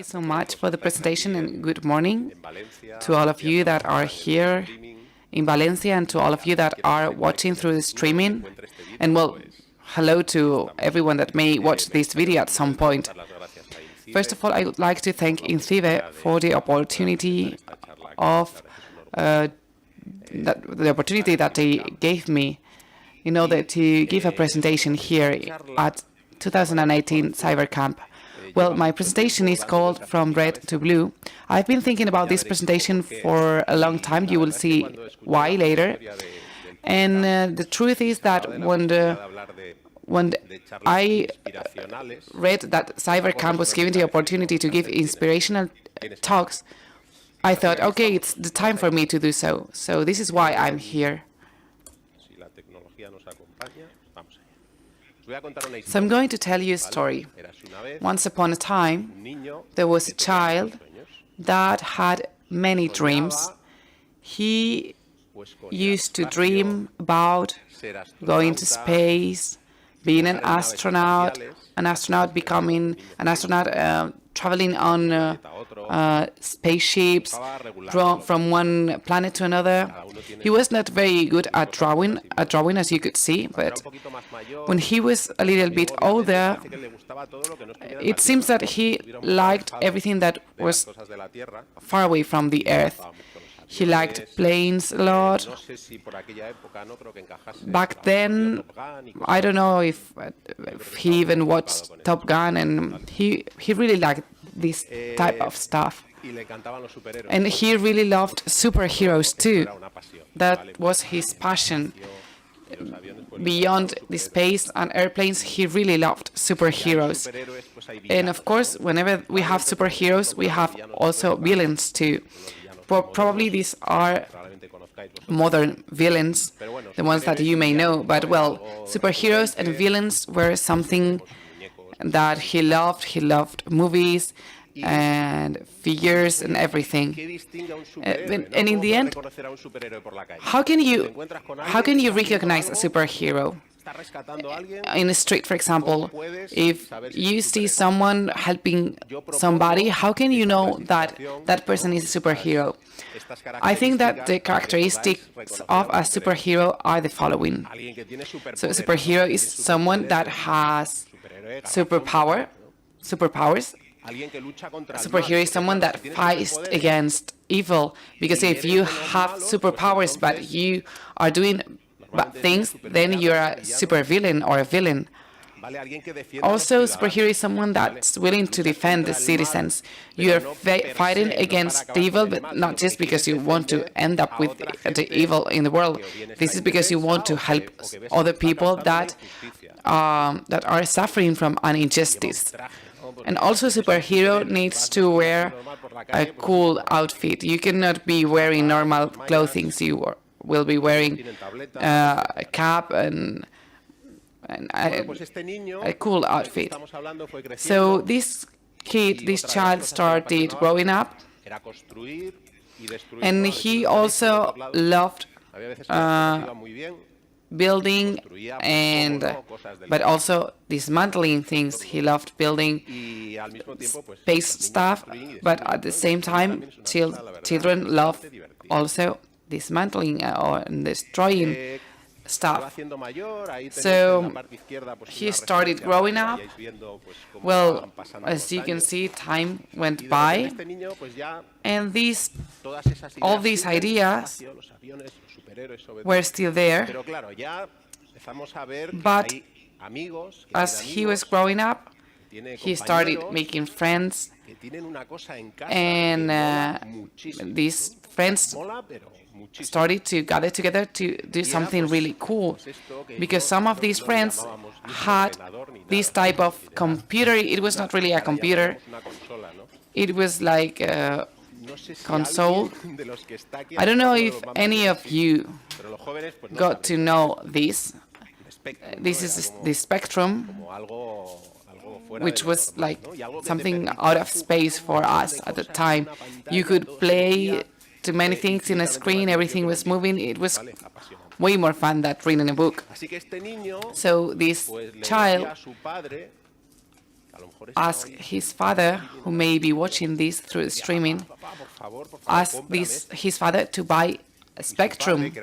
so much for the presentation, and good morning to all of you that are here in Valencia and to all of you that are watching through the streaming. And well, hello to everyone that may watch this video at some point. First of all, I would like to thank INCIBE for the opportunity of that they gave me in order to give a presentation here at 2018 CyberCamp. Well, my presentation is called From Red to Blue. I've been thinking about this presentation for a long time. You will see why later. And the truth is that when I read that CyberCamp was given the opportunity to give inspirational talks, I thought, okay, it's the time for me to do so. So this is why I'm here. So I'm going to tell you a story. Once upon a time, there was a child that had many dreams. He used to dream about going to space, being an astronaut becoming an astronaut, traveling on spaceships from one planet to another. He was not very good at drawing, as you could see, but when he was a little bit older, it seems that he liked everything that was far away from the Earth. He liked planes a lot. Back then, I don't know if he even watched Top Gun, and he really liked this type of stuff. And he really loved superheroes too. That was his passion. Beyond the space and airplanes, he really loved superheroes. And of course, whenever we have superheroes, we have also villains too. Probably these are modern villains, the ones that you may know. But well, superheroes and villains were something that he loved. He loved movies and figures and everything. And in the end, how can you recognize a superhero? In the street, for example, if you see someone helping somebody, how can you know that that person is a superhero? I think that the characteristics of a superhero are the following. So a superhero is someone that has superpowers. A superhero is someone that fights against evil, because if you have superpowers but you are doing bad things, then you're a supervillain or a villain. Also, superhero is someone that's willing to defend the citizens. You're fighting against the evil, but not just because you want to end up with the evil in the world. This is because you want to help other people that are suffering from an injustice. And also, superhero needs to wear a cool outfit. You cannot be wearing normal clothing. So you will be wearing a cap and a cool outfit. So this child started growing up, and he also loved building but also dismantling things. He loved building space stuff, but at the same time, children love also dismantling or destroying stuff. So he started growing up. Well, as you can see, time went by, and all these ideas were still there. But as he was growing up, he started making friends, and these friends started to gather together to do something really cool, because some of these friends had this type of computer. It was not really a computer, it was like a console. I don't know if any of you got to know this. This is the Spectrum, which was like something out of space for us at the time. You could play to many things in a screen, everything was moving. It was way more fun than reading a book. So this child asked his father, who may be watching this through streaming, asked his father to buy a Spectrum.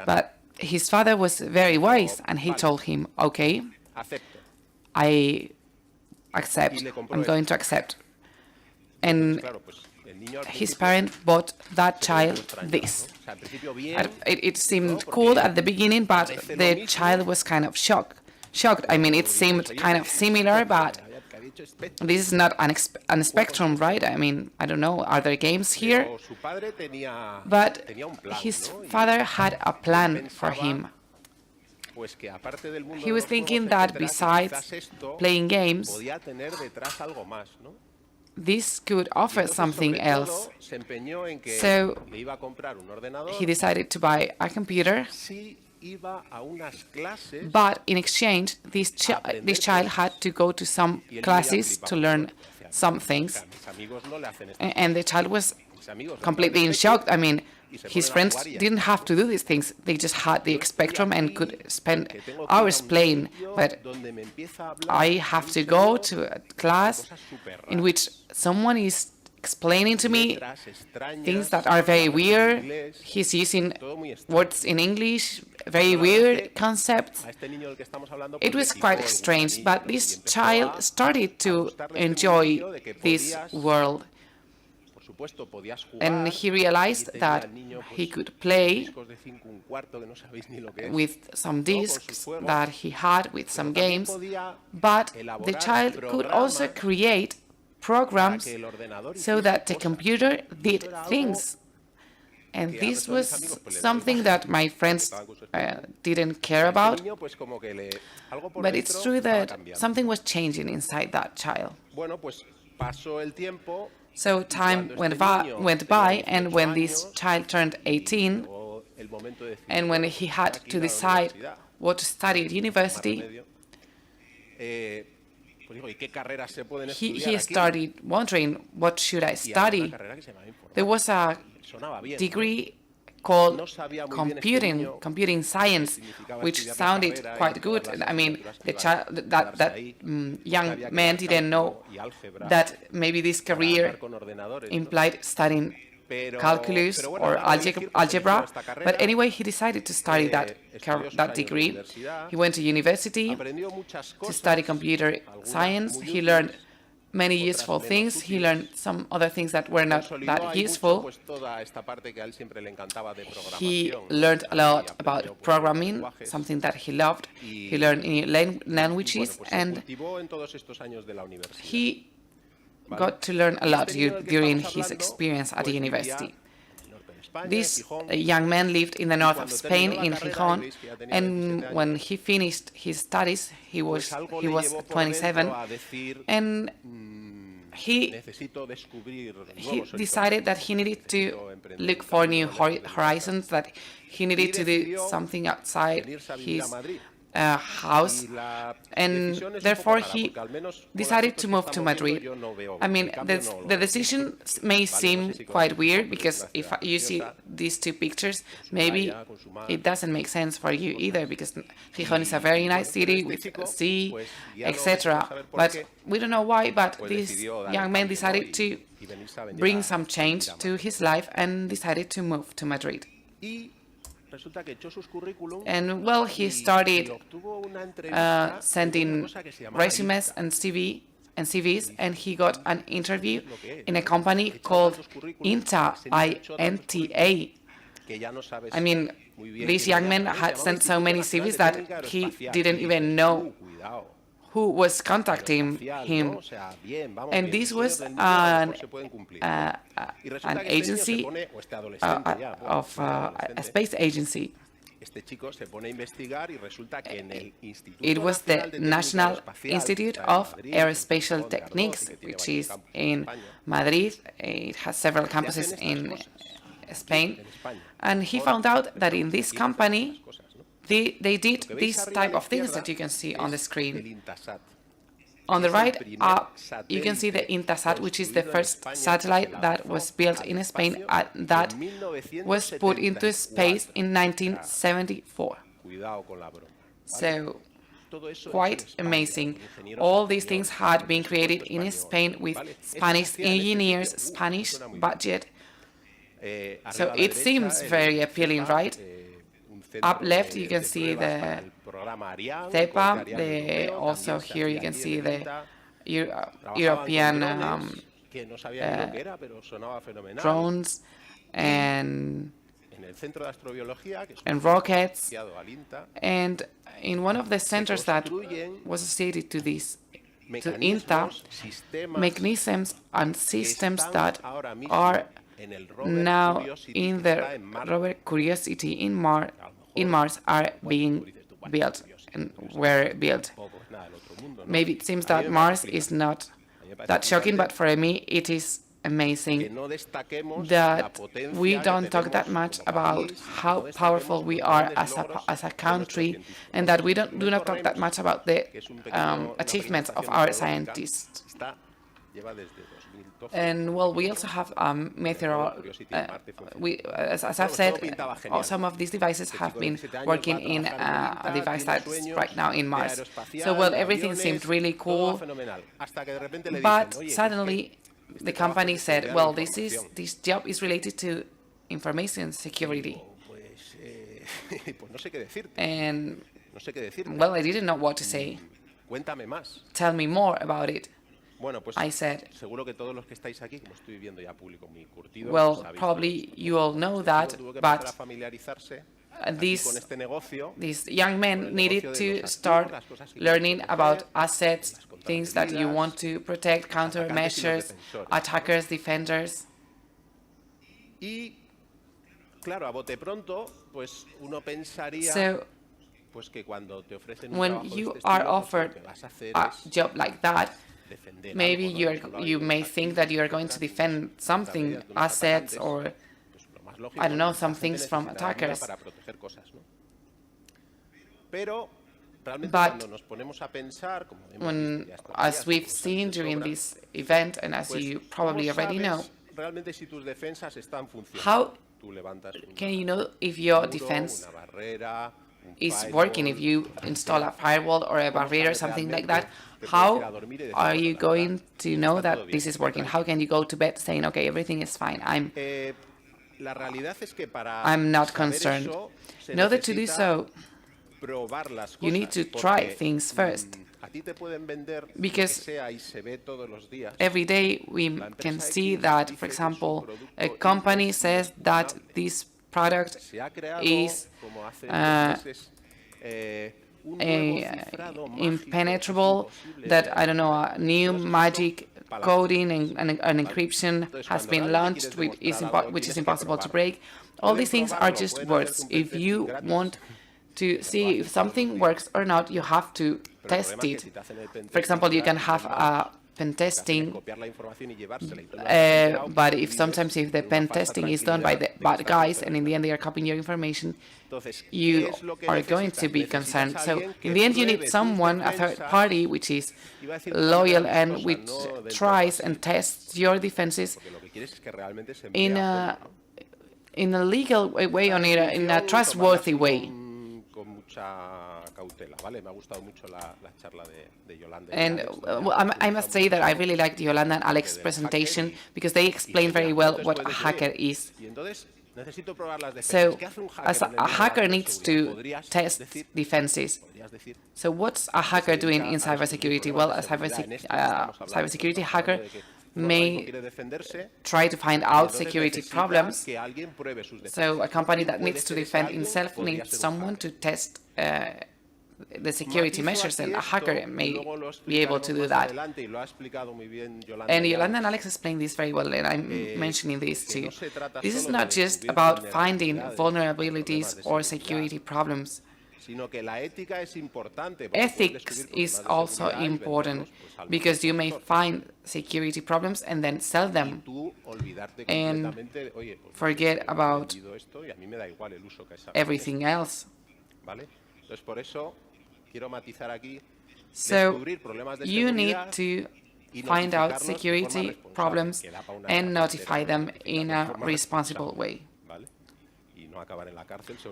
But his father was very wise, and he told him, okay, I accept, I'm going to accept. And his parent bought that child this. It seemed cool at the beginning, but the child was kind of shocked. I mean, it seemed kind of similar, but this is not an Spectrum, right? I mean, I don't know, are there games here? But his father had a plan for him. He was thinking that besides playing games, this could offer something else. So he decided to buy a computer, but in exchange, this child had to go to some classes to learn some things. And the child was completely in shock. I mean, his friends didn't have to do these things. They just had the Spectrum and could spend hours playing. But I have to go to a class in which someone is explaining to me things that are very weird. He's using words in English, very weird concepts. It was quite strange, but this child started to enjoy this world. And he realized that he could play with some discs that he had with some games, but the child could also create programs so that the computer did things. And this was something that my friends didn't care about, but it's true that something was changing inside that child. So time went by, and when this child turned 18, and when he had to decide what to study at university, he started wondering, what should I study? There was a degree called computing science, which sounded quite good. I mean, that young man didn't know that maybe this career implied studying calculus or algebra, but anyway, he decided to study that degree. He went to university to study computer science. He learned many useful things. He learned some other things that were not that useful. He learned a lot about programming, something that he loved. He learned new languages, and he got to learn a lot during his experience at the university. This young man lived in the north of Spain, in Gijón, and when he finished his studies, he was 27, and he decided that he needed to look for new horizons, that he needed to do something outside his house, and therefore he decided to move to Madrid. I mean, the decision may seem quite weird, because if you see these two pictures, maybe it doesn't make sense for you either, because Gijón is a very nice city with sea, etc. But we don't know why, but this young man decided to bring some change to his life and decided to move to Madrid. And well, he started sending resumes and CVs, and he got an interview in a company called INTA, I-N-T-A. I mean, this young man had sent so many CVs that he didn't even know who was contacting him. And this was an agency, a space agency. It was the National Institute of Aerospatial Techniques, which is in Madrid. It has several campuses in Spain. And he found out that in this company, they did this type of things that you can see on the screen. On the right up, you can see the Intasat, which is the first satellite that was built in Spain, that was put into space in 1974. So quite amazing. All these things had been created in Spain with Spanish engineers, Spanish budget. So it seems very appealing, right? Up left, you can see the CEPA. Also here you can see the European drones and rockets. And in one of the centers that was associated to this, to INTA, mechanisms and systems that are now in the rover Curiosity in Mars are being built and were built. Maybe it seems that Mars is not that shocking, but for me it is amazing that we don't talk that much about how powerful we are as a country, and that we do not talk that much about the achievements of our scientists. And well, we also have as I've said, some of these devices have been working in a device that's right now in Mars. So well, everything seemed really cool, but suddenly the company said, well, this job is related to information security. And well, I didn't know what to say. Tell me more about it. I said, well, probably you all know that, but these young men needed to start learning about assets, things that you want to protect, countermeasures, attackers, defenders. So, when you are offered a job like that, maybe you may think that you are going to defend something, assets, or I don't know, some things from attackers. But when, as we've seen during this event, and as you probably already know, how can you know if your defense is working? If you install a firewall or a barrier or something like that, how are you going to know that this is working? How can you go to bed saying, okay, everything is fine, I'm not concerned? In order to do so, you need to try things first, because every day we can see that, for example, a company says that this product is impenetrable, that, I don't know, a new magic coding and an encryption has been launched, which is impossible to break. All these things are just words. If you want to see if something works or not, you have to test it. For example, you can have a pen testing, but if the pen testing is done by the bad guys and in the end they are copying your information, you are going to be concerned. So in the end you need someone, a third party, which is loyal and which tries and tests your defenses in a legal way, in a trustworthy way. And I must say that I really liked Yolanda and Alex's presentation, because they explained very well what a hacker is. So, as a hacker needs to test defenses. So what's a hacker doing in cybersecurity? Well, a cybersecurity hacker may try to find out security problems. So a company that needs to defend itself needs someone to test the security measures, and a hacker may be able to do that. And Yolanda and Alex explained this very well, and I'm mentioning this too. This is not just about finding vulnerabilities or security problems. Ethics is also important, because you may find security problems and then sell them and forget about everything else. So you need to find out security problems and notify them in a responsible way.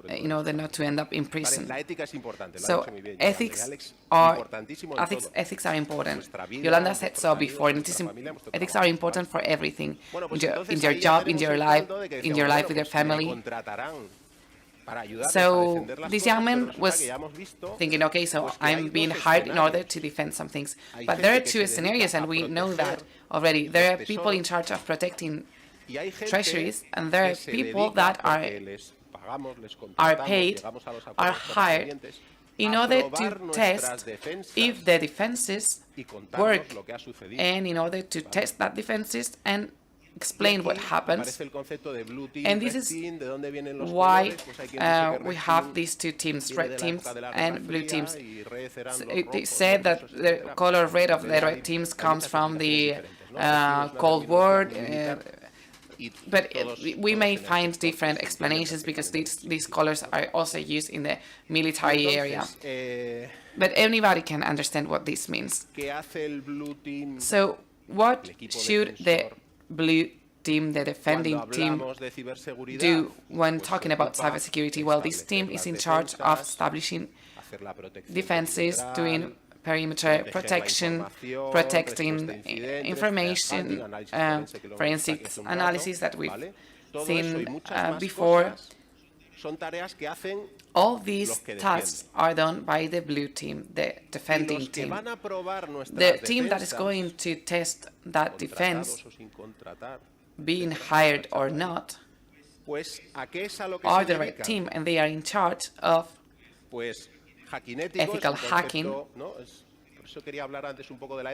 in order not to end up in prison. So ethics are important. Yolanda said so before, and ethics are important for everything, in your job, in your life with your family. So this young man was thinking, okay, so I'm being hired in order to defend some things. But there are two scenarios, and we know that already. There are people in charge of protecting treasuries, and there are people that are paid, are hired in order to test if the defenses work, and in order to test that defenses and explain what happens. And this is why we have these two teams, red teams and blue teams. So it said that the color red of the red teams comes from the Cold War, but we may find different explanations because these colors are also used in the military area. But anybody can understand what this means. So what should the blue team, the defending team, do when talking about cybersecurity? Well, this team is in charge of establishing defenses, doing perimeter protection, protecting information, forensics analysis that we've seen before. All these tasks are done by the blue team, the defending team. The team that is going to test that defense, being hired or not, are the red team, and they are in charge of ethical hacking.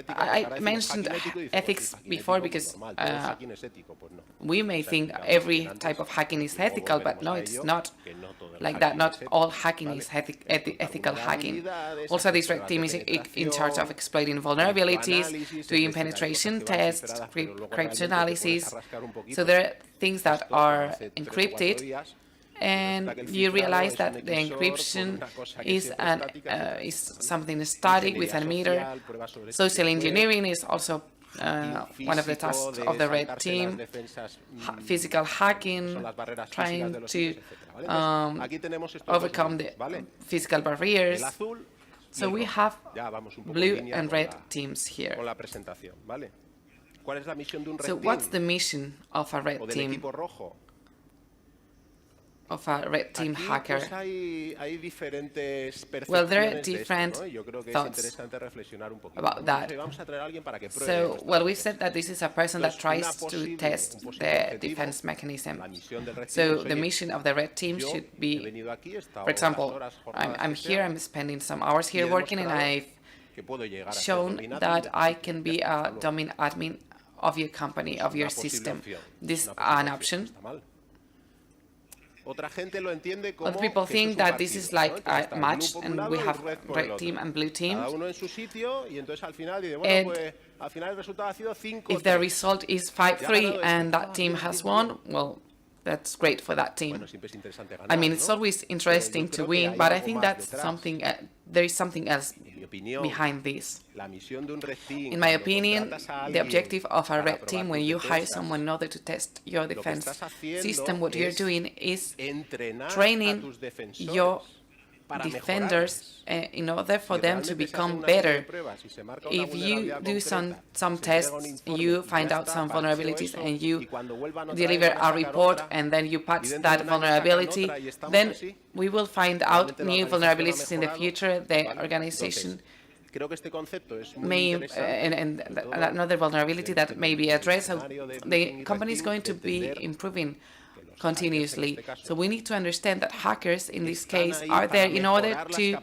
I mentioned ethics before because we may think every type of hacking is ethical, but no, it's not like that. Not all hacking is ethical hacking. Also, this red team is in charge of exploiting vulnerabilities, doing penetration tests, cryptanalysis. So there are things that are encrypted, and you realize that the encryption is something static with a meter. Social engineering is also one of the tasks of the red team. Physical hacking, trying to overcome the physical barriers. So we have blue and red teams here. So what's the mission of a red team? Of a red team hacker? Well, there are different thoughts about that. So, well, we said that this is a person that tries to test the defense mechanism. So the mission of the red team should be, for example, I'm here, I'm spending some hours here working, and I've shown that I can be a domain admin of your company, of your system. This is an option. Other people think that this is like a match, and we have red team and blue team. And if the result is 5-3 and that team has won, well, that's great for that team. I mean, it's always interesting to win, but I think that's something. There is something else behind this. In my opinion, the objective of a red team, when you hire someone in order to test your defense system, what you're doing is training your defenders in order for them to become better. If you do some tests, you find out some vulnerabilities, and you deliver a report, and then you patch that vulnerability, then we will find out new vulnerabilities in the future. The organization may, and another vulnerability that may be addressed. So the company is going to be improving continuously. So we need to understand that hackers, in this case, are there in order to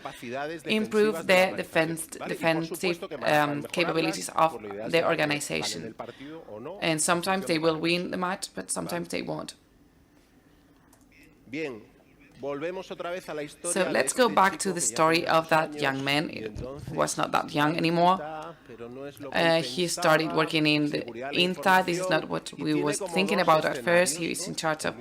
improve the defensive capabilities of the organization. And sometimes they will win the match, but sometimes they won't. So let's go back to the story of that young man. He was not that young anymore. He started working in the INCIBE. This is not what we were thinking about at first. He is in charge of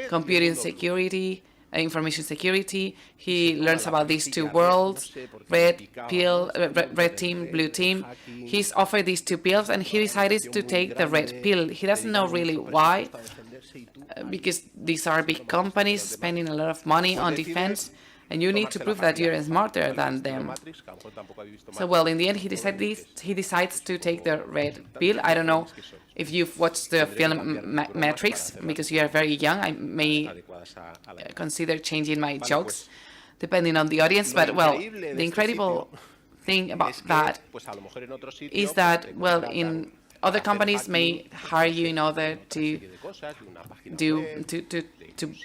computing security, information security. He learns about these two worlds, red team, blue team. He's offered these two pills, and he decided to take the red pill. He doesn't know really why. because these are big companies spending a lot of money on defense, and you need to prove that you're smarter than them. So, well, in the end, he decides to take the red pill. I don't know if you've watched the film Matrix, because you are very young. I may consider changing my jokes, depending on the audience. But, well, the incredible thing about that is that, well, in other companies may hire you in order to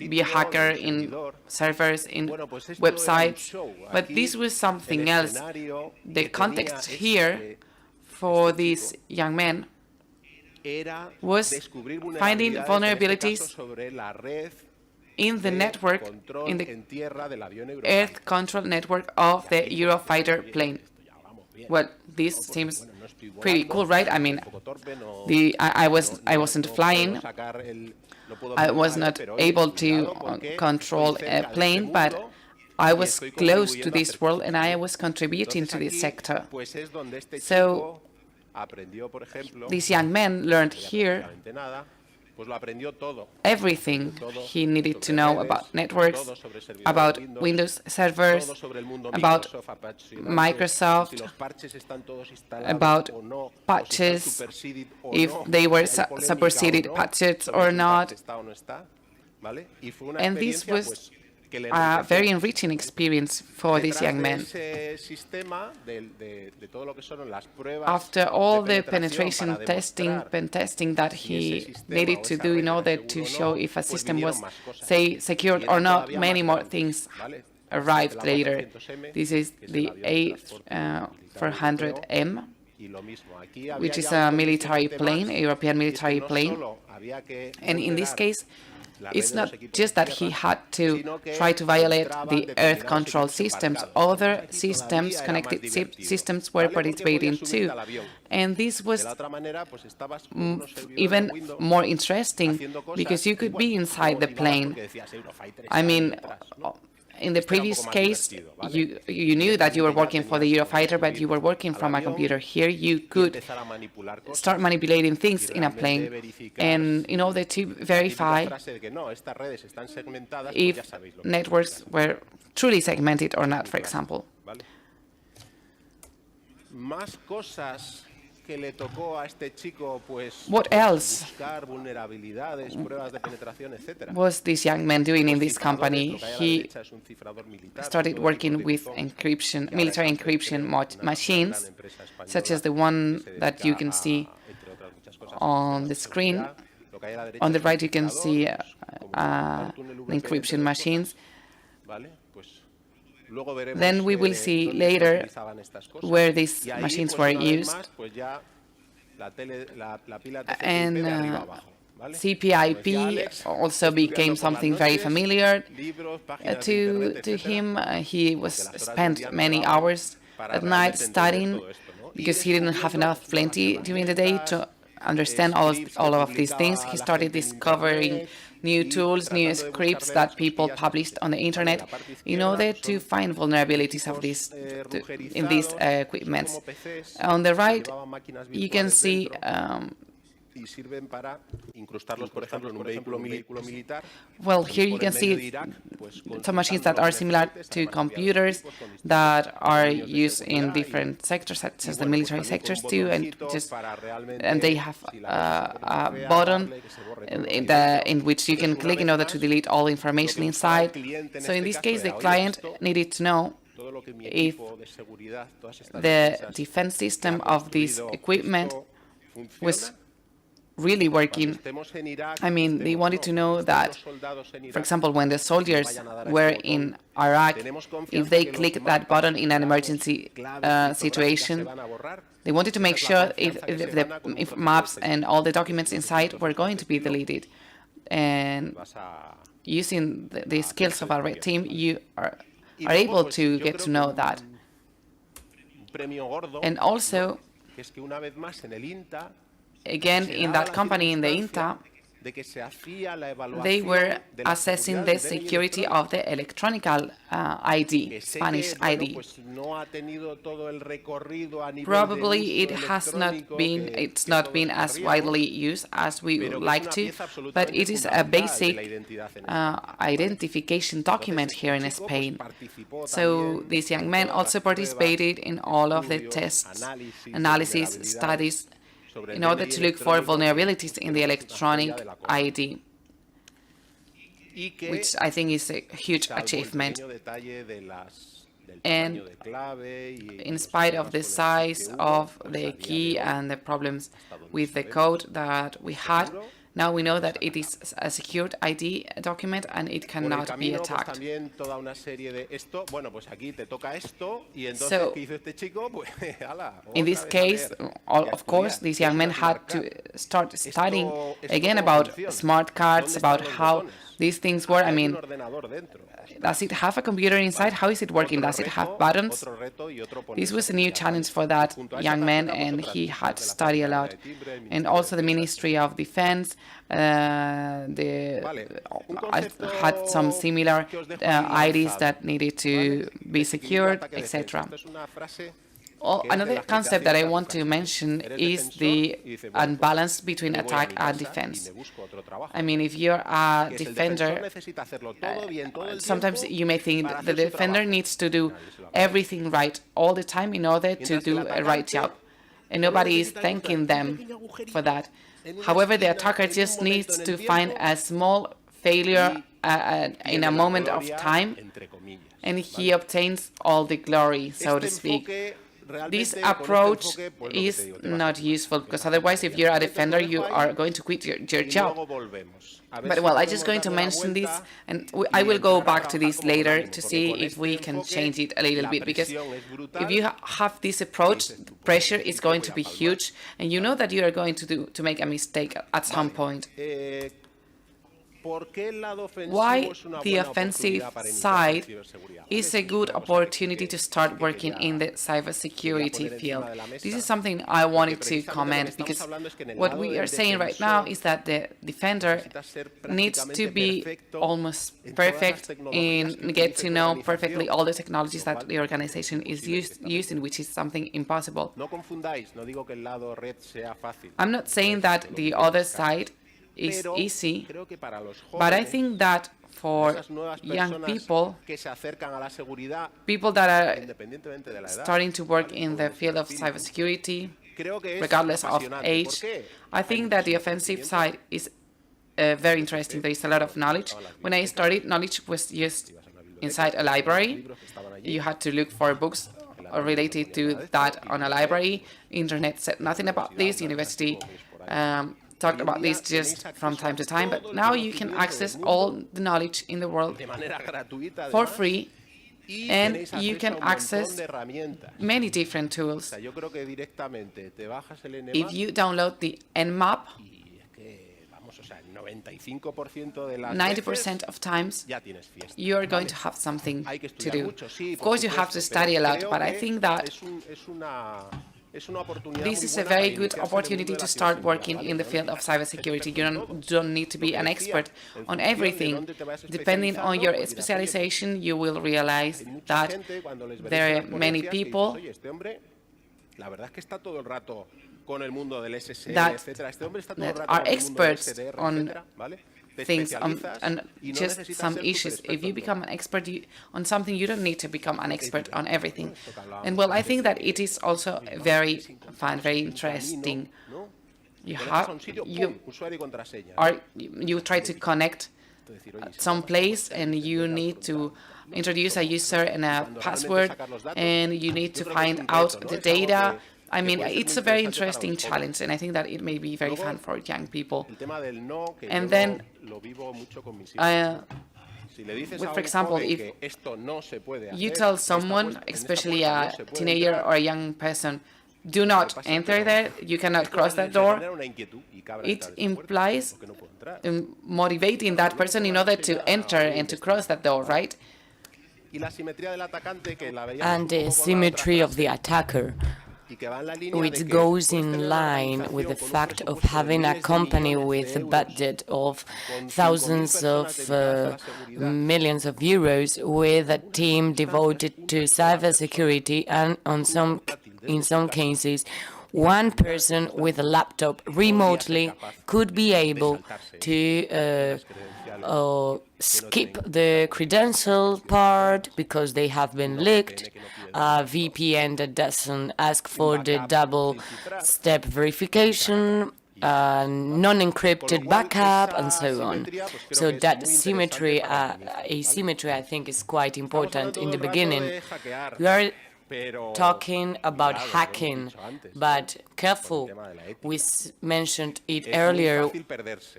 be a hacker in servers, in websites, but this was something else. The context here for these young men was finding vulnerabilities in the network, in the air control network of the Eurofighter plane. Well, this seems pretty cool, right? I mean, I wasn't flying. I was not able to control a plane, but I was close to this world and I was contributing to this sector. So this young man learned here everything he needed to know about networks, about Windows servers, about Microsoft, about patches, if they were superseded patches or not. And this was a very enriching experience for this young man. After all the penetration testing, pen testing that he needed to do in order to show if a system was, say, secured or not, many more things arrived later. This is the A400M, which is a military plane, a European military plane. And in this case, it's not just that he had to try to violate the earth control systems. Other systems, connected systems, were participating too. And this was even more interesting because you could be inside the plane. I mean, in the previous case, you knew that you were working for the Eurofighter, but you were working from a computer. Here, you could start manipulating things in a plane, and in order to verify if networks were truly segmented or not, for example. What else was this young man doing in this company? He started working with encryption, military encryption machines, such as the one that you can see on the screen. On the right, you can see encryption machines. Then we will see later where these machines were used. And CPIP also became something very familiar to him. He was spent many hours at night studying because he didn't have enough plenty during the day to understand all of these things. He started discovering new tools, new scripts that people published on the internet in order to find vulnerabilities of these in these equipments. On the right, you can see well, here you can see some machines that are similar to computers that are used in different sectors, such as the military sectors too, and they have a button in which you can click in order to delete all information inside. So in this case, the client needed to know if the defense system of this equipment was really working. I mean, they wanted to know that, for example, when the soldiers were in Iraq, if they clicked that button in an emergency situation, they wanted to make sure if maps and all the documents inside were going to be deleted. And using the skills of our RedTeam, you are able to get to know that. And also, again, in that company, in the INTA, they were assessing the security of the electronic ID, Spanish ID. Probably it's not been as widely used as we would like to, but it is a basic identification document here in Spain. So this young man also participated in all of the tests, analysis, studies, in order to look for vulnerabilities in the electronic ID, which I think is a huge achievement. And in spite of the size of the key and the problems with the code that we had, now we know that it is a secured ID document and it cannot be attacked. So, in this case, of course, this young man had to start studying again about smart cards, about how these things work. I mean, does it have a computer inside? How is it working? Does it have buttons? This was a new challenge for that young man, and he had to study a lot. And also the Ministry of Defense had some similar IDs that needed to be secured, etc. Another concept that I want to mention is the unbalance between attack and defense. I mean, if you're a defender, sometimes you may think the defender needs to do everything right all the time in order to do a right job, and nobody is thanking them for that. However, the attacker just needs to find a small failure in a moment of time, and he obtains all the glory, so to speak. This approach is not useful, because otherwise, if you're a defender, you are going to quit your job. But, well, I'm just going to mention this, and I will go back to this later to see if we can change it a little bit, because if you have this approach, pressure is going to be huge, and you know that you are going to make a mistake at some point. Why the offensive side is a good opportunity to start working in the cybersecurity field. This is something I wanted to comment, because what we are saying right now is that the defender needs to be almost perfect and get to know perfectly all the technologies that the organization is using, which is something impossible. I'm not saying that the other side is easy, but I think that for young people, people that are starting to work in the field of cybersecurity, regardless of age, I think that the offensive side is very interesting. There is a lot of knowledge. When I started, knowledge was just inside a library. You had to look for books related to that on a library. Internet said nothing about this. University talked about this just from time to time, but now you can access all the knowledge in the world for free, and you can access many different tools. If you download the Nmap, 90% of times you are going to have something to do. Of course, you have to study a lot, but I think that this is a very good opportunity to start working in the field of cybersecurity. You don't need to be an expert on everything. Depending on your specialization, you will realize that there are many people that are experts on things and just some issues. If you become an expert on something, you don't need to become an expert on everything. And well, I think that it is also very fun, very interesting. You try to connect some place, and you need to introduce a user and a password, and you need to find out the data. I mean, it's a very interesting challenge, and I think that it may be very fun for young people. And then, for example, if you tell someone, especially a teenager or a young person, do not enter there, you cannot cross that door, it implies motivating that person in order to enter and to cross that door, right? And the symmetry of the attacker. which goes in line with the fact of having a company with a budget of thousands of millions of euros, with a team devoted to cybersecurity, and in some cases, one person with a laptop remotely could be able to skip the credential part because they have been leaked, a VPN that doesn't ask for the double-step verification, non-encrypted backup, and so on. So that symmetry, asymmetry, I think, is quite important in the beginning. We are talking about hacking, but careful, we mentioned it earlier,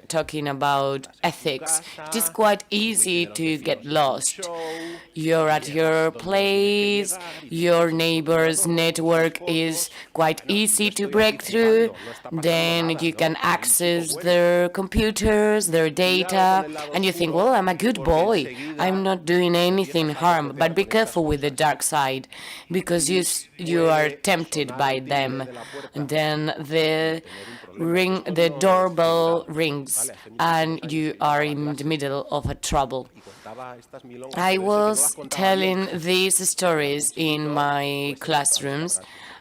talking about ethics. It is quite easy to get lost. You're at your place, your neighbor's network is quite easy to break through, then you can access their computers, their data, and you think, well, I'm a good boy, I'm not doing anything harm. But be careful with the dark side, because you are tempted by them, and then the doorbell rings and you are in the middle of a trouble. I was telling these stories in my classrooms,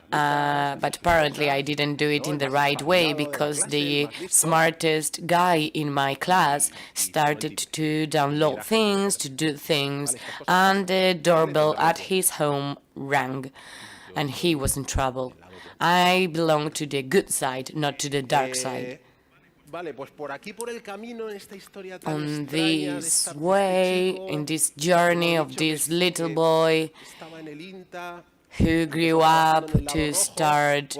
but apparently I didn't do it in the right way, because the smartest guy in my class started to download things, to do things, and the doorbell at his home rang, and he was in trouble. I belong to the good side, not to the dark side. On this way, in this journey of this little boy who grew up to start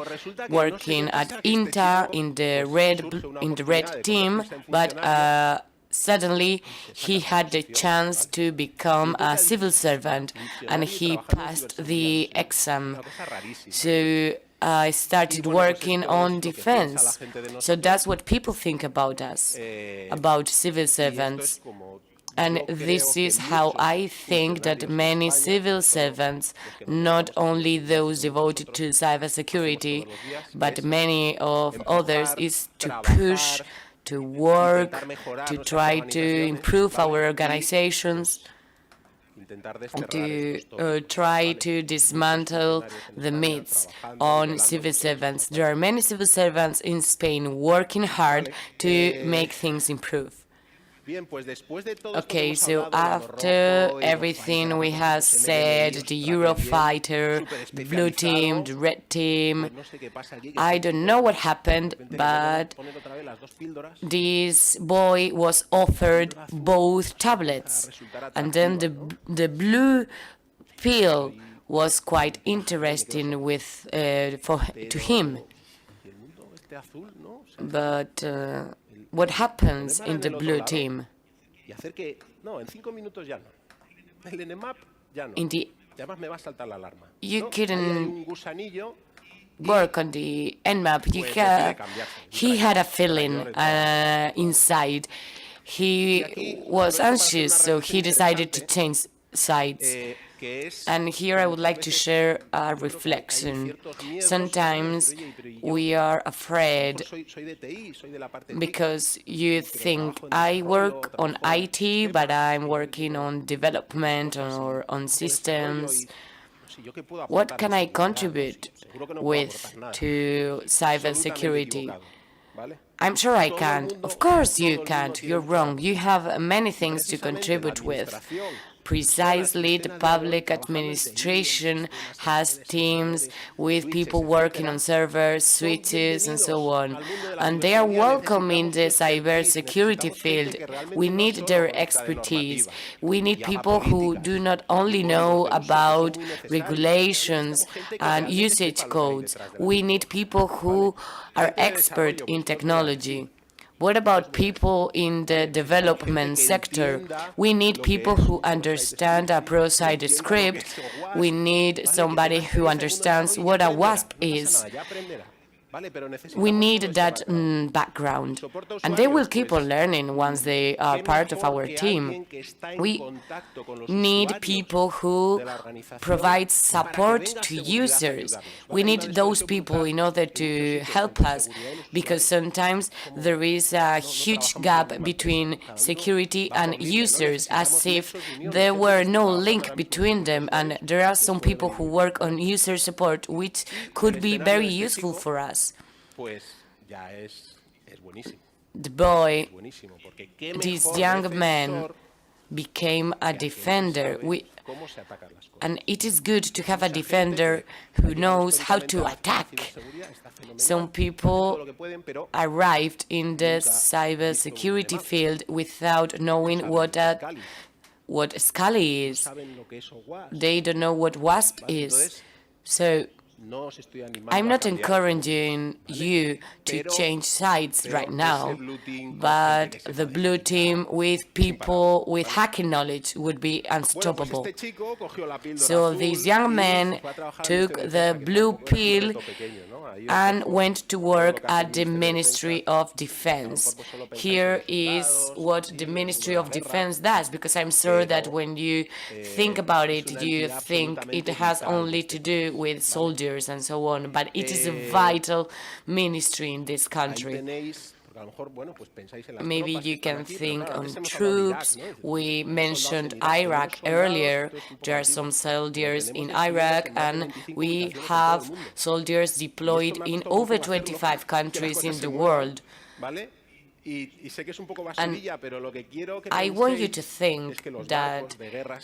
working at INTA in the red team, but suddenly he had the chance to become a civil servant, and he passed the exam. So I started working on defense. So that's what people think about us, about civil servants. And this is how I think that many civil servants, not only those devoted to cybersecurity, but many of others, is to push, to work, to try to improve our organizations, to try to dismantle the myths on civil servants. There are many civil servants in Spain working hard to make things improve. Okay, so after everything we have said, the Eurofighter, the BlueTeam, the RedTeam, I don't know what happened, but this boy was offered both tablets, and then the blue pill was quite interesting to him. But what happens in the blue team? You couldn't work on the Nmap. He had a feeling inside. He was anxious, so he decided to change sides. And here I would like to share a reflection. Sometimes we are afraid because you think, I work on IT, but I'm working on development or on systems. What can I contribute with to cybersecurity? I'm sure I can't. Of course you can't. You're wrong. You have many things to contribute with. Precisely, the public administration has teams with people working on servers, switches, and so on. And they are welcome in the cybersecurity field. We need their expertise. We need people who do not only know about regulations and usage codes. We need people who are expert in technology. What about people in the development sector? We need people who understand a pro-side script. We need somebody who understands what a WASP is. We need that background, and they will keep on learning once they are part of our team. We need people who provide support to users. We need those people in order to help us, because sometimes there is a huge gap between security and users, as if there were no link between them, and there are some people who work on user support, which could be very useful for us. The boy, this young man, became a defender. And it is good to have a defender who knows how to attack. Some people arrived in the cybersecurity field without knowing what Scully is. They don't know what WASP is. So I'm not encouraging you to change sides right now, but the blue team with people with hacking knowledge would be unstoppable. So this young man took the blue pill and went to work at the Ministry of Defense. Here is what the Ministry of Defense does, because I'm sure that when you think about it, you think it has only to do with soldiers and so on, but it is a vital ministry in this country. Maybe you can think on troops. We mentioned Iraq earlier. There are some soldiers in Iraq, and we have soldiers deployed in over 25 countries in the world. And I want you to think that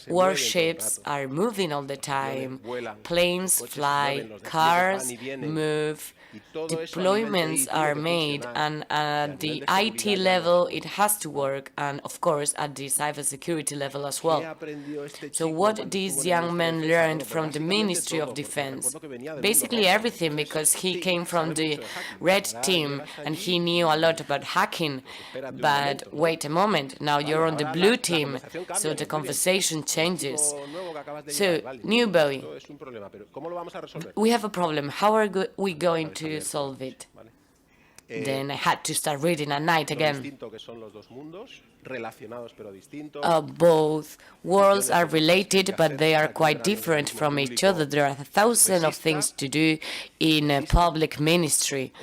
warships are moving all the time. Planes fly, cars move, deployments are made, and at the IT level it has to work, and of course at the cybersecurity level as well. So what this young man learned from the Ministry of Defense? Basically everything, because he came from the RedTeam and he knew a lot about hacking. But wait a moment, now you're on the blue team, so the conversation changes. So, new boy, we have a problem. How are we going to solve it? Then I had to start reading at night again. Both worlds are related, but they are quite different from each other. There are thousands of things to do in a public ministry.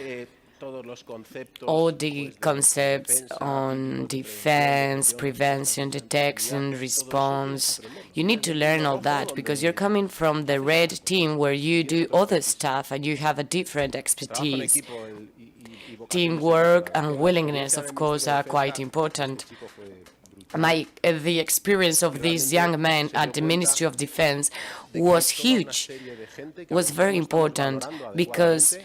All the concepts on defense, prevention, detection, response. You need to learn all that because you're coming from the red team where you do other stuff and you have a different expertise. Teamwork and willingness, of course, are quite important. The experience of this young man at the Ministry of Defense was huge, was very important, because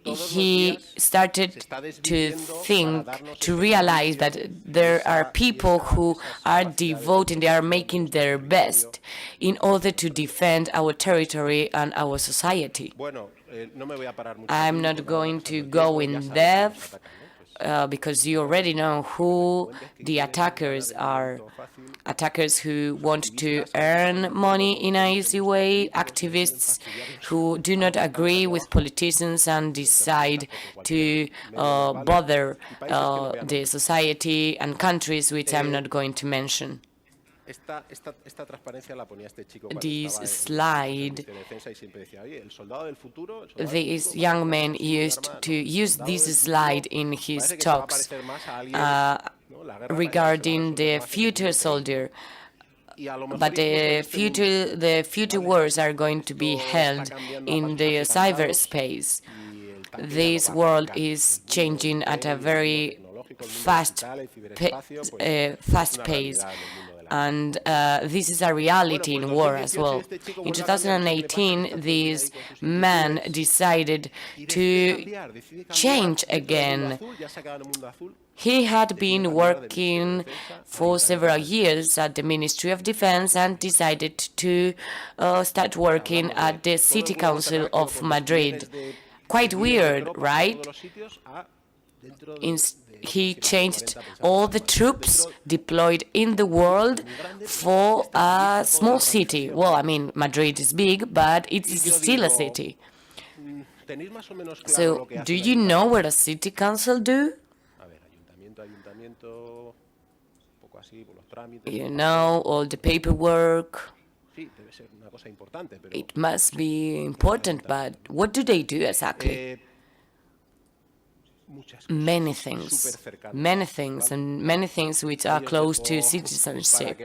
he started to think, to realize that there are people who are devoting, they are making their best in order to defend our territory and our society. I'm not going to go in depth because you already know who the attackers are. Attackers who want to earn money in an easy way, activists who do not agree with politicians and decide to bother the society and countries, which I'm not going to mention. This slide, this young man used to use this slide in his talks regarding the future soldier. But the future wars are going to be held in the cyberspace. This world is changing at a very fast pace. And this is a reality in war as well. In 2018, this man decided to change again. He had been working for several years at the Ministry of Defense and decided to start working at the City Council of Madrid. Quite weird, right? He changed all the troops deployed in the world for a small city. Well, I mean, Madrid is big, but it is still a city. So, do you know what a city council do? You know, all the paperwork. It must be important, but what do they do exactly? Many things, and many things which are close to citizenship.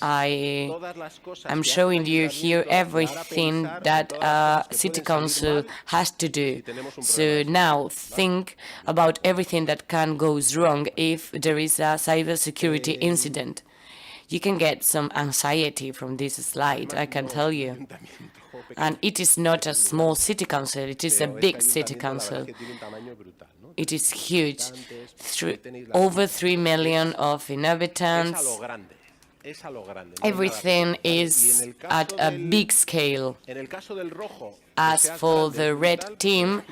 I'm showing you here everything that a city council has to do. So now think about everything that can go wrong if there is a cybersecurity incident. You can get some anxiety from this slide, I can tell you. And it is not a small city council, it is a big city council. It is huge, over 3 million of inhabitants. Everything is at a big scale. As for the red team,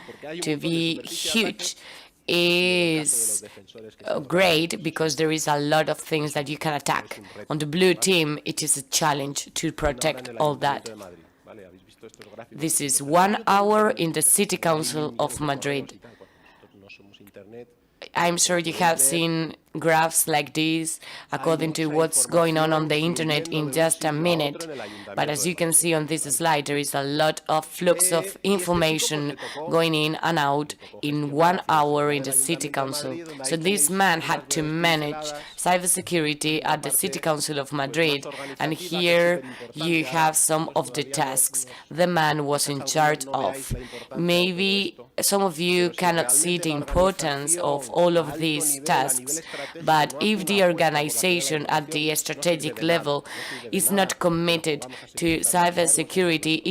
to be huge is great because there is a lot of things that you can attack. On the blue team, it is a challenge to protect all that. This is 1 hour in the City Council of Madrid. I'm sure you have seen graphs like this according to what's going on the internet in just a minute. But as you can see on this slide, there is a lot of flux of information going in and out in 1 hour in the city council. So this man had to manage cybersecurity at the City Council of Madrid, and here you have some of the tasks the man was in charge of. Maybe some of you cannot see the importance of all of these tasks, but if the organization at the strategic level is not committed to cybersecurity,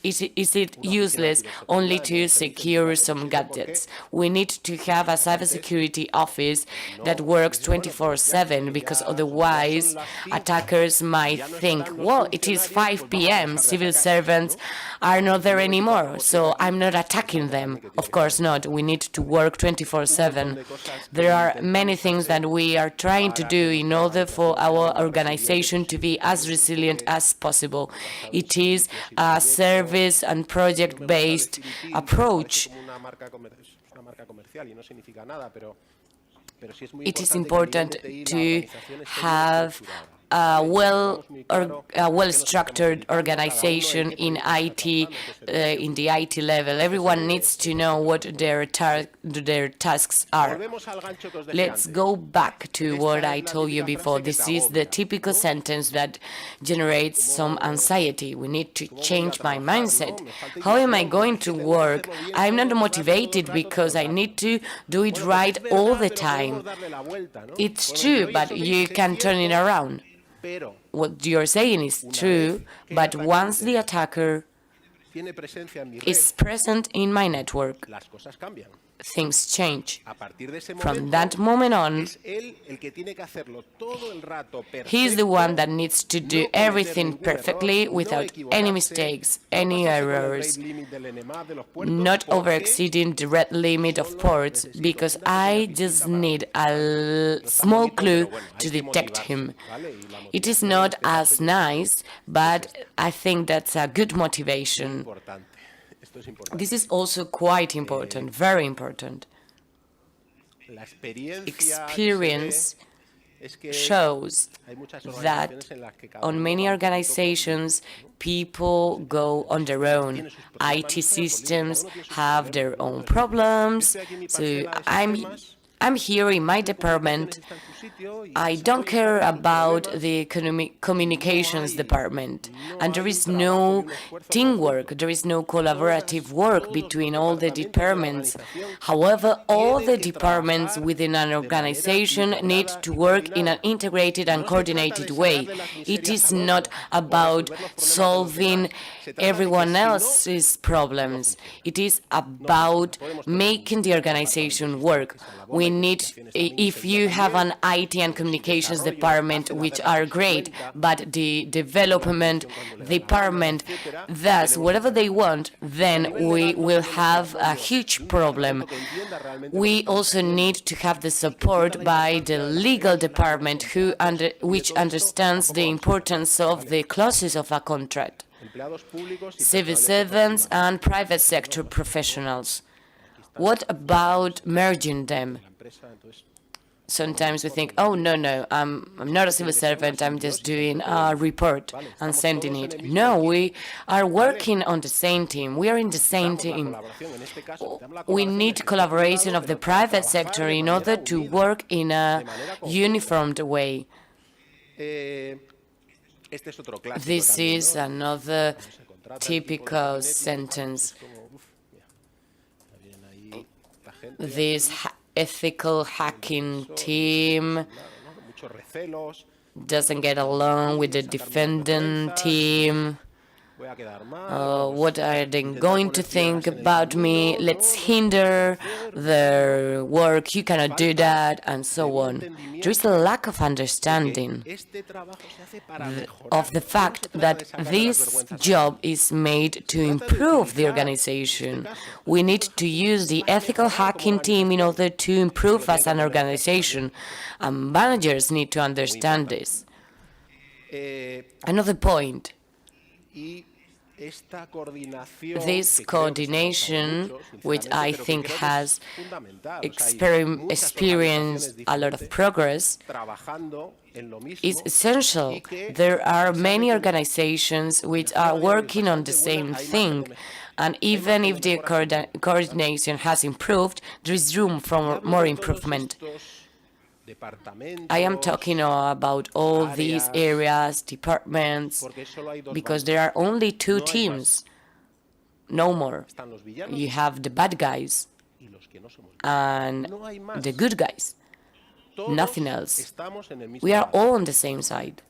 is it useless only to secure some gadgets. We need to have a cybersecurity office that works 24/7, because otherwise attackers might think, well, it is 5 p.m., civil servants are not there anymore, so I'm not attacking them. Of course not. We need to work 24/7. There are many things that we are trying to do in order for our organization to be as resilient as possible. It is a service and project-based approach. It is important to have a well-structured organization in IT, in the IT level. Everyone needs to know what their tasks are. Let's go back to what I told you before. This is the typical sentence that generates some anxiety. We need to change my mindset. How am I going to work? I'm not motivated because I need to do it right all the time. It's true, but you can turn it around. What you're saying is true, but once the attacker is present in my network, things change. From that moment on, he's the one that needs to do everything perfectly without any mistakes, any errors, not over-exceeding the red limit of ports, because I just need a small clue to detect him. It is not as nice, but I think that's a good motivation. This is also quite important, very important. Experience shows that on many organizations, people go on their own. IT systems have their own problems. So I'm here in my department. I don't care about the communications department, and there is no teamwork, there is no collaborative work between all the departments. However, all the departments within an organization need to work in an integrated and coordinated way. It is not about solving everyone else's problems. It is about making the organization work. We need, if you have an IT and communications department, which are great, but the development department does whatever they want, then we will have a huge problem. We also need to have the support by the legal department, which understands the importance of the clauses of a contract. civil servants and private sector professionals. What about merging them? Sometimes we think, oh, no, I'm not a civil servant, I'm just doing a report and sending it. No, we are working on the same team. We are in the same team. We need collaboration of the private sector in order to work in a uniformed way. This is another typical sentence. This ethical hacking team doesn't get along with the defendant team. What are they going to think about me? Let's hinder their work. You cannot do that, and so on. There is a lack of understanding of the fact that this job is made to improve the organization. We need to use the ethical hacking team in order to improve as an organization, and managers need to understand this. Another point. This coordination, which I think has experienced a lot of progress, is essential. There are many organizations which are working on the same thing, and even if the coordination has improved, there is room for more improvement. I am talking about all these areas, departments, because there are only two teams, no more. You have the bad guys and the good guys, nothing else. We are all on the same side.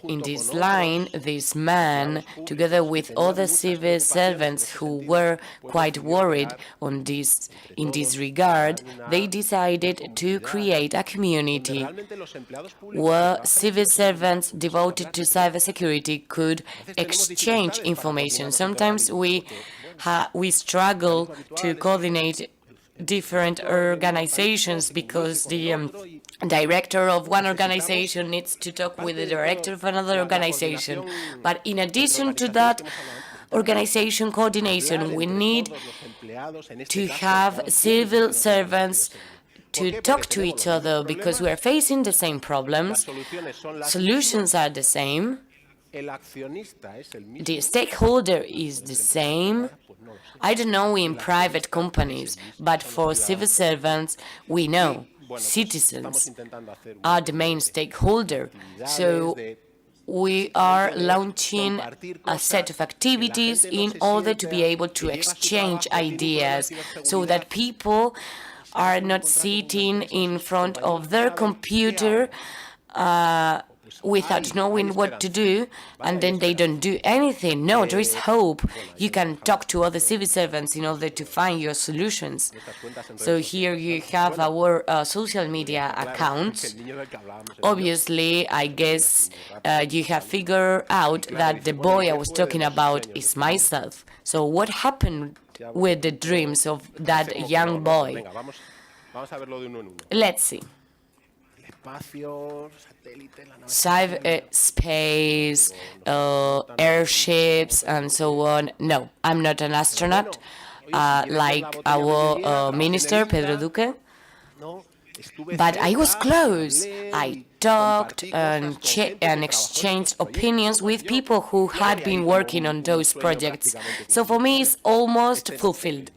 In this line, this man, together with other civil servants who were quite worried in this regard, they decided to create a community where civil servants devoted to cybersecurity could exchange information. Sometimes we struggle to coordinate different organizations because the director of one organization needs to talk with the director of another organization. But in addition to that organization coordination, we need to have civil servants to talk to each other because we are facing the same problems. Solutions are the same. The stakeholder is the same. I don't know in private companies, but for civil servants, we know citizens are the main stakeholder. So we are launching a set of activities in order to be able to exchange ideas so that people are not sitting in front of their computer without knowing what to do, and then they don't do anything. No, there is hope. You can talk to other civil servants in order to find your solutions. So here you have our social media accounts. Obviously, I guess you have figured out that the boy I was talking about is myself. So what happened with the dreams of that young boy? Let's see. Space, airships, and so on. No, I'm not an astronaut, like our minister, Pedro Duque. But I was close. I talked and exchanged opinions with people who had been working on those projects. So for me, it's almost fulfilled.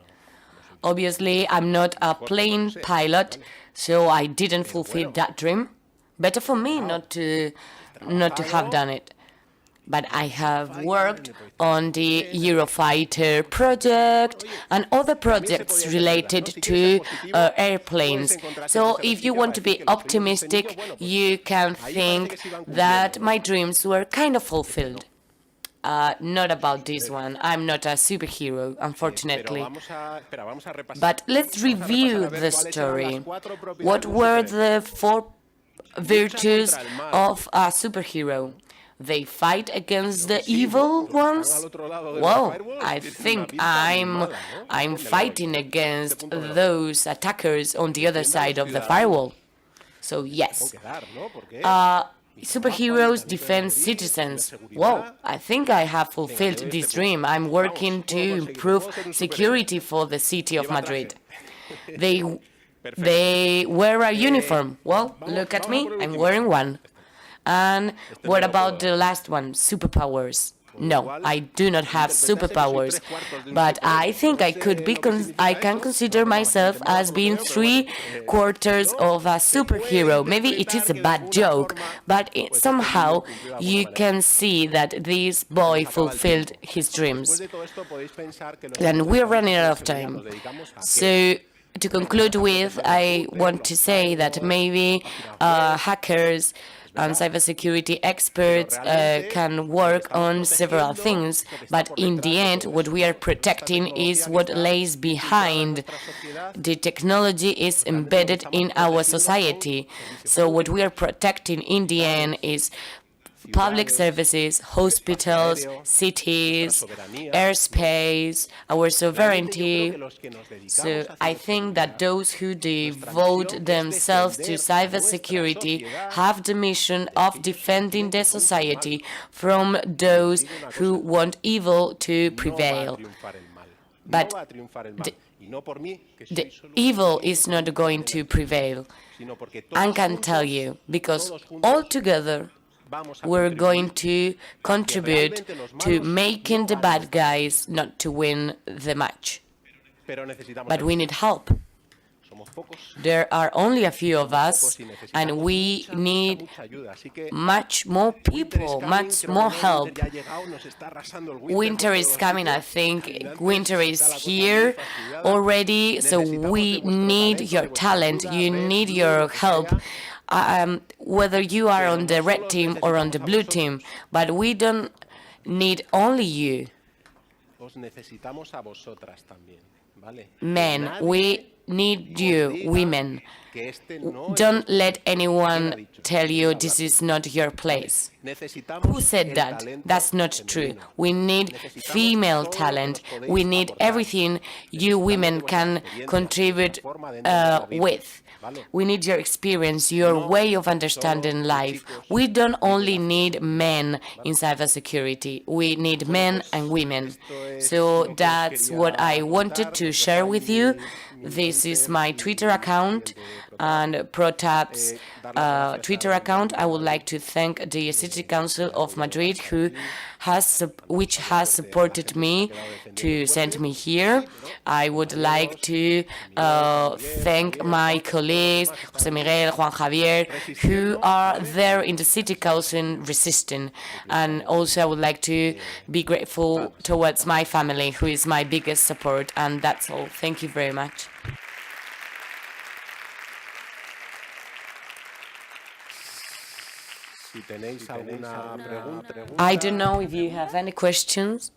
Obviously, I'm not a plane pilot, so I didn't fulfill that dream. Better for me not to have done it. But I have worked on the Eurofighter project and other projects related to airplanes. So if you want to be optimistic, you can think that my dreams were kind of fulfilled. Not about this one. I'm not a superhero, unfortunately. But let's review the story. What were the 4 virtues of a superhero? They fight against the evil ones? Well, I think I'm fighting against those attackers on the other side of the firewall. So yes, superheroes defend citizens. Well, I think I have fulfilled this dream. I'm working to improve security for the city of Madrid. They wear a uniform. Well, look at me, I'm wearing one. And what about the last one, superpowers? No, I do not have superpowers, but I think I can consider myself as being 3/4 of a superhero. Maybe it is a bad joke, but somehow you can see that this boy fulfilled his dreams. And we're running out of time. So to conclude with, I want to say that maybe hackers and cybersecurity experts can work on several things, but in the end, what we are protecting is what lays behind. The technology is embedded in our society. So what we are protecting in the end is public services, hospitals, cities, airspace, our sovereignty. So I think that those who devote themselves to cybersecurity have the mission of defending the society from those who want evil to prevail. But the evil is not going to prevail. I can tell you, because all together we're going to contribute to making the bad guys not to win the match. But we need help. There are only a few of us, and we need much more people, much more help. Winter is coming, I think. Winter is here already, so we need your talent. You need your help. Whether you are on the red team or on the blue team, but we don't need only you. Men, we need you, women. Don't let anyone tell you this is not your place. Who said that? That's not true. We need female talent. We need everything you women can contribute with. We need your experience, your way of understanding life. We don't only need men in cybersecurity. We need men and women. So that's what I wanted to share with you. This is my Twitter account and ProTab's Twitter account. I would like to thank the City Council of Madrid, which has supported me to send me here. I would like to thank my colleagues, José Miguel, Juan Javier, who are there in the City Council resisting. And also I would like to be grateful towards my family, who is my biggest support. And that's all. Thank you very much. I don't know if you have any questions.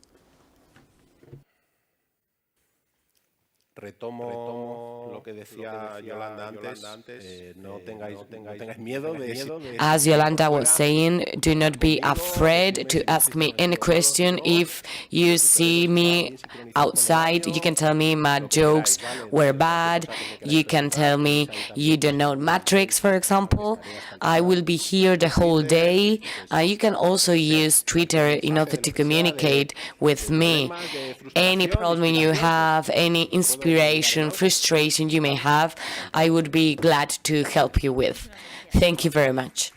Retomo lo que decía Yolanda antes, no tengáis miedo de... As Yolanda was saying, do not be afraid to ask me any question. If you see me outside, you can tell me my jokes were bad. You can tell me you don't know Matrix, for example. I will be here the whole day. You can also use Twitter in order to communicate with me. Any problem you have, any inspiration, frustration you may have, I would be glad to help you with. Thank you very much.